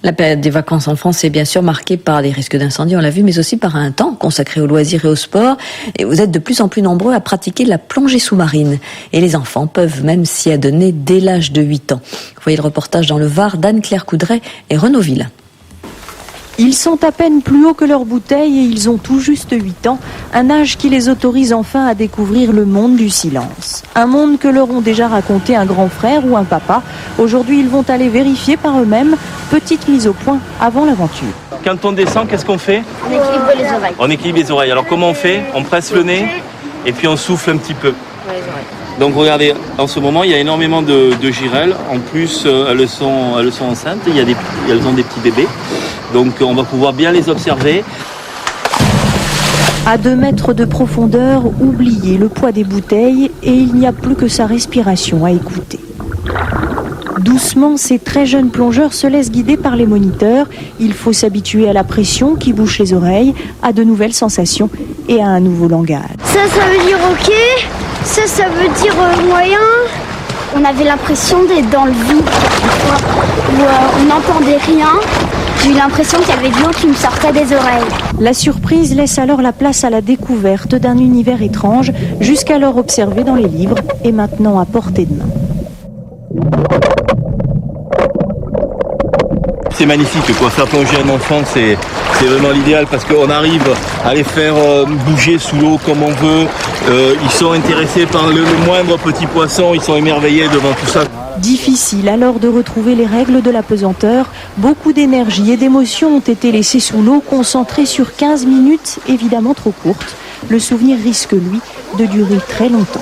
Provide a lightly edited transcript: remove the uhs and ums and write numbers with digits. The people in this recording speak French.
La période des vacances en France est bien sûr marquée par les risques d'incendie, on l'a vu, mais aussi par un temps consacré aux loisirs et au sport. Et vous êtes de plus en plus nombreux à pratiquer la plongée sous-marine. Et les enfants peuvent même s'y adonner dès l'âge de 8 ans. Vous voyez le reportage dans le Var d'Anne-Claire Coudray et Renaud Ville. Ils sont à peine plus hauts que leur bouteille et ils ont tout juste 8 ans, un âge qui les autorise enfin à découvrir le monde du silence. Un monde que leur ont déjà raconté un grand frère ou un papa. Aujourd'hui, ils vont aller vérifier par eux-mêmes. Petite mise au point avant l'aventure. Quand on descend, qu'est-ce qu'on fait? On équilibre les oreilles. On équilibre les oreilles. Alors comment on fait? On presse le nez et puis on souffle un petit peu. Donc regardez, en ce moment, il y a énormément de girelles. En plus, elles sont enceintes. Elles ont des petits bébés. Donc on va pouvoir bien les observer. À 2 mètres de profondeur, oubliez le poids des bouteilles et il n'y a plus que sa respiration à écouter. Doucement, ces très jeunes plongeurs se laissent guider par les moniteurs. Il faut s'habituer à la pression qui bouche les oreilles, à de nouvelles sensations et à un nouveau langage. Ça veut dire ok, ça veut dire moyen. On avait l'impression d'être dans le vide, où on n'entendait rien. J'ai eu l'impression qu'il y avait de l'eau qui me sortait des oreilles. La surprise laisse alors la place à la découverte d'un univers étrange, jusqu'alors observé dans les livres et maintenant à portée de main. C'est magnifique, quoi. Faire plonger un enfant, c'est vraiment l'idéal parce qu'on arrive à les faire bouger sous l'eau comme on veut. Ils sont intéressés par le moindre petit poisson, ils sont émerveillés devant tout ça. Difficile alors de retrouver les règles de la pesanteur. Beaucoup d'énergie et d'émotion ont été laissées sous l'eau, concentrées sur 15 minutes, évidemment trop courtes. Le souvenir risque, lui, de durer très longtemps.